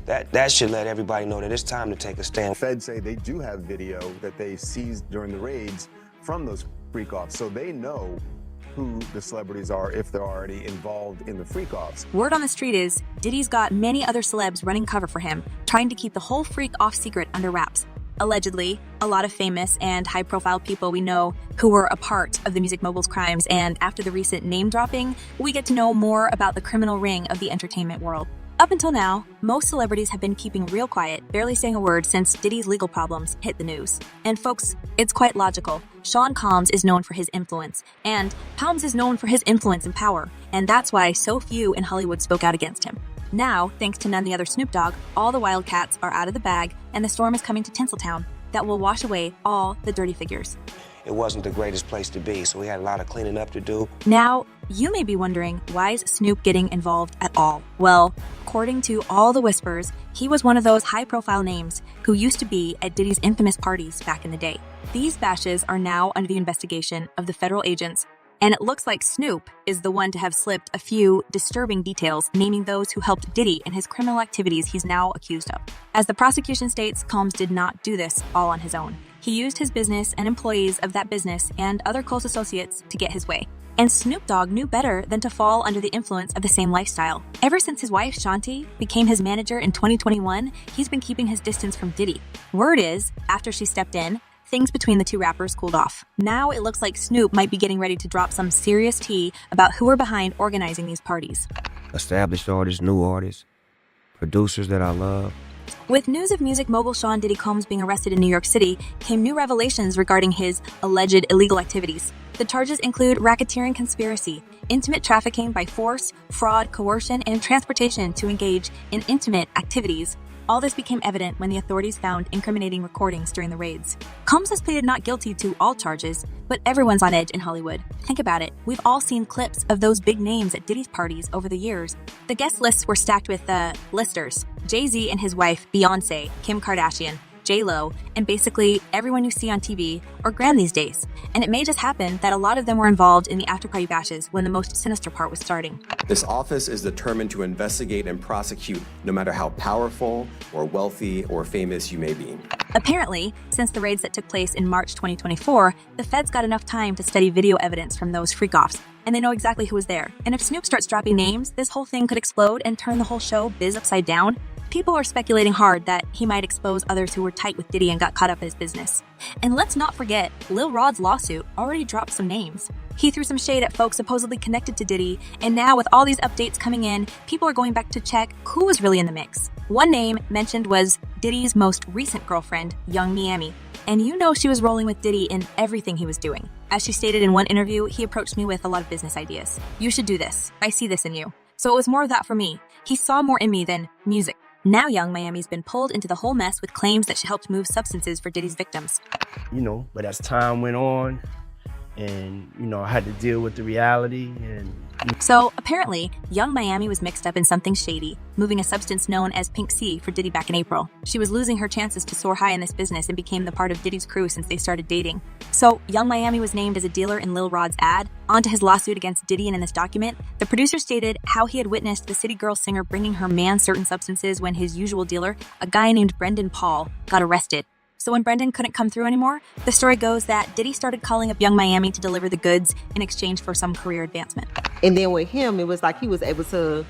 That should let everybody know that it's time to take a stand. Feds say they do have video that they seized during the raids from those freak-offs, so they know who the celebrities are if they're already involved in the freak-offs. Word on the street is Diddy's got many other celebs running cover for him, trying to keep the whole freak-off secret under wraps. Allegedly, a lot of famous and high-profile people we know who were a part of the music mogul's crimes, and after the recent name-dropping, we get to know more about the criminal ring of the entertainment world. Up until now, most celebrities have been keeping real quiet, barely saying a word since Diddy's legal problems hit the news. And folks, it's quite logical. Sean Combs is known for his influence, and Combs is known for his influence and power, and that's why so few in Hollywood spoke out against him. Now, thanks to none other Snoop Dogg, all the wildcats are out of the bag, and the storm is coming to Tinseltown that will wash away all the dirty figures. It wasn't the greatest place to be, so we had a lot of cleaning up to do. Now, you may be wondering, why is Snoop getting involved at all? Well, according to all the whispers, he was one of those high-profile names who used to be at Diddy's infamous parties back in the day. These bashes are now under the investigation of the federal agents, and it looks like Snoop is the one to have slipped a few disturbing details, naming those who helped Diddy in his criminal activities he's now accused of. As the prosecution states, Combs did not do this all on his own. He used his business and employees of that business and other close associates to get his way. And Snoop Dogg knew better than to fall under the influence of the same lifestyle. Ever since his wife, Shanti, became his manager in 2021, he's been keeping his distance from Diddy. Word is, after she stepped in, things between the two rappers cooled off. Now it looks like Snoop might be getting ready to drop some serious tea about who are behind organizing these parties. Established artists, new artists, producers that I love. With news of music mogul Sean Diddy Combs being arrested in New York City came new revelations regarding his alleged illegal activities. The charges include racketeering conspiracy, intimate trafficking by force, fraud, coercion, and transportation to engage in intimate activities. All this became evident when the authorities found incriminating recordings during the raids. Combs has pleaded not guilty to all charges, but everyone's on edge in Hollywood. Think about it. We've all seen clips of those big names at Diddy's parties over the years. The guest lists were stacked with listers. Jay-Z and his wife, Beyonce, Kim Kardashian, J-Lo, and basically everyone you see on TV or Grand these days. And it may just happen that a lot of them were involved in the after-party bashes when the most sinister part was starting. This office is determined to investigate and prosecute no matter how powerful or wealthy or famous you may be. Apparently, since the raids that took place in March 2024, the feds got enough time to study video evidence from those freak-offs, and they know exactly who was there. And if Snoop starts dropping names, this whole thing could explode and turn the whole show biz upside down. People are speculating hard that he might expose others who were tight with Diddy and got caught up in his business. And let's not forget, Lil Rod's lawsuit already dropped some names. He threw some shade at folks supposedly connected to Diddy, and now with all these updates coming in, people are going back to check who was really in the mix. One name mentioned was Diddy's most recent girlfriend, Young Miami. And you know she was rolling with Diddy in everything he was doing. As she stated in one interview, he approached me with a lot of business ideas. You should do this. I see this in you. So it was more of that for me. He saw more in me than music. Now Young Miami's been pulled into the whole mess with claims that she helped move substances for Diddy's victims. But as time went on and, I had to deal with the reality So apparently, Young Miami was mixed up in something shady, moving a substance known as Pink C for Diddy back in April. She was losing her chances to soar high in this business and became the part of Diddy's crew since they started dating. So Young Miami was named as a dealer in Lil Rod's ad. Onto his lawsuit against Diddy, and in this document, the producer stated how he had witnessed the City Girl singer bringing her man certain substances when his usual dealer, a guy named Brendan Paul, got arrested. So when Brendan couldn't come through anymore, the story goes that Diddy started calling up Young Miami to deliver the goods in exchange for some career advancement. And then with him, it was like he was able to,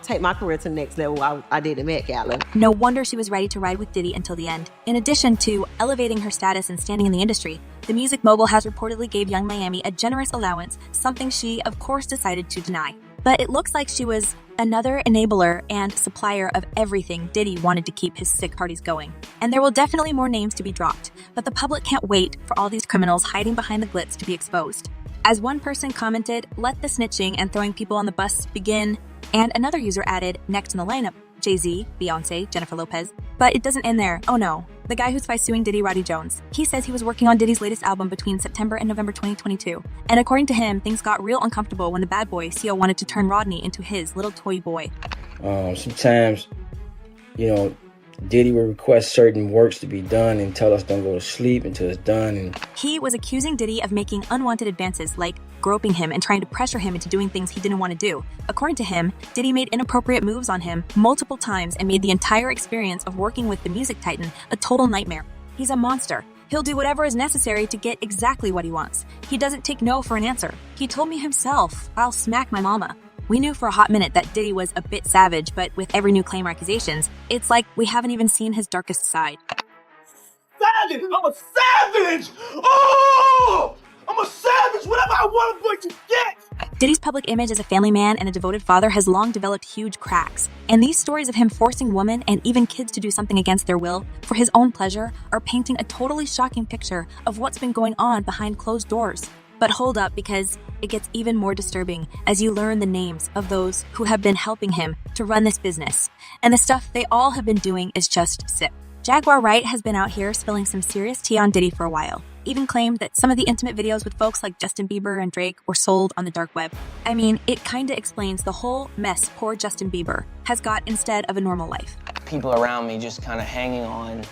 take my career to the next level I did in Met Gala. No wonder she was ready to ride with Diddy until the end. In addition to elevating her status and standing in the industry, the music mogul has reportedly gave Young Miami a generous allowance, something she, of course, decided to deny. But it looks like she was another enabler and supplier of everything Diddy wanted to keep his sick parties going. And there will definitely more names to be dropped, but the public can't wait for all these criminals hiding behind the glitz to be exposed. As one person commented, let the snitching and throwing people on the bus begin, and another user added, next in the lineup, Jay-Z, Beyonce, Jennifer Lopez. But it doesn't end there. Oh no. The guy who's suing Diddy, Roddy Jones. He says he was working on Diddy's latest album between September and November 2022. And according to him, things got real uncomfortable when the bad boy, CO, wanted to turn Rodney into his little toy boy. Sometimes, Diddy would request certain works to be done and tell us don't go to sleep until it's done. And He was accusing Diddy of making unwanted advances, like groping him and trying to pressure him into doing things he didn't want to do. According to him, Diddy made inappropriate moves on him multiple times and made the entire experience of working with the music titan a total nightmare. He's a monster. He'll do whatever is necessary to get exactly what he wants. He doesn't take no for an answer. He told me himself, "I'll smack my mama." We knew for a hot minute that Diddy was a bit savage, but with every new claim or accusations, it's like we haven't even seen his darkest side. Savage! I'm a savage! Oh! I'm a savage! Whatever I want, I'm going to get! Diddy's public image as a family man and a devoted father has long developed huge cracks, and these stories of him forcing women and even kids to do something against their will for his own pleasure are painting a totally shocking picture of what's been going on behind closed doors. But hold up, because it gets even more disturbing as you learn the names of those who have been helping him to run this business, and the stuff they all have been doing is just sick. Jaguar Wright has been out here spilling some serious tea on Diddy for a while, even claimed that some of the intimate videos with folks like Justin Bieber and Drake were sold on the dark web. I mean, it kinda explains the whole mess poor Justin Bieber has got instead of a normal life. People around me just kind of hanging on,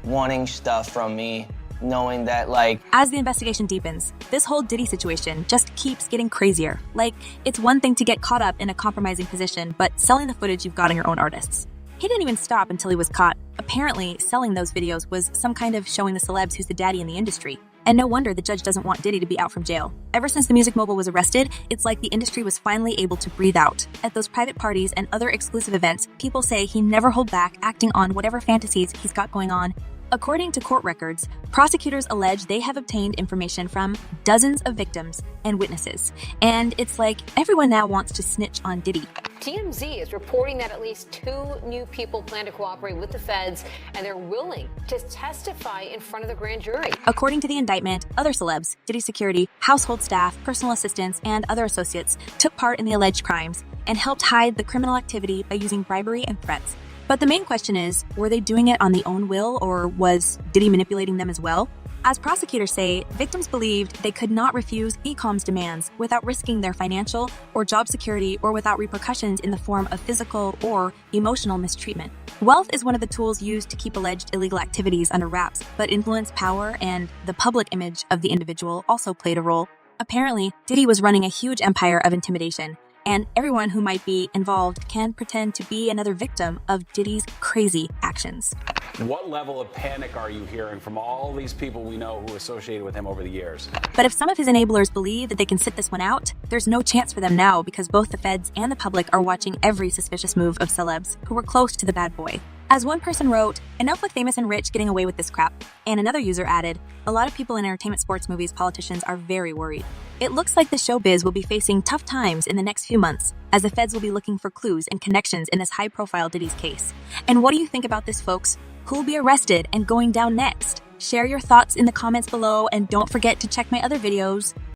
wanting stuff from me, knowing that, like... As the investigation deepens, this whole Diddy situation just keeps getting crazier. Like, it's one thing to get caught up in a compromising position, but selling the footage you've got on your own artists. He didn't even stop until he was caught. Apparently, selling those videos was some kind of showing the celebs who's the daddy in the industry. And no wonder the judge doesn't want Diddy to be out from jail. Ever since the music mogul was arrested, it's like the industry was finally able to breathe out. At those private parties and other exclusive events, people say he never hold back acting on whatever fantasies he's got going on. According to court records, prosecutors allege they have obtained information from dozens of victims and witnesses. And it's like everyone now wants to snitch on Diddy. TMZ is reporting that at least 2 new people plan to cooperate with the feds, and they're willing to testify in front of the grand jury. According to the indictment, other celebs, Diddy security, household staff, personal assistants, and other associates took part in the alleged crimes and helped hide the criminal activity by using bribery and threats. But the main question is, were they doing it on their own will, or was Diddy manipulating them as well? As prosecutors say, victims believed they could not refuse ECOM's demands without risking their financial or job security, or without repercussions in the form of physical or emotional mistreatment. Wealth is one of the tools used to keep alleged illegal activities under wraps, but influence, power, and the public image of the individual also played a role. Apparently, Diddy was running a huge empire of intimidation, and everyone who might be involved can pretend to be another victim of Diddy's crazy actions. What level of panic are you hearing from all these people we know who associated with him over the years? But if some of his enablers believe that they can sit this one out, there's no chance for them now, because both the feds and the public are watching every suspicious move of celebs who were close to the bad boy. As one person wrote, "Enough with famous and rich getting away with this crap." And another user added, "A lot of people in entertainment, sports, movies, politicians are very worried." It looks like the showbiz will be facing tough times in the next few months, as the feds will be looking for clues and connections in this high-profile Diddy's case. And what do you think about this, folks? Who'll be arrested and going down next? Share your thoughts in the comments below, and don't forget to check my other videos.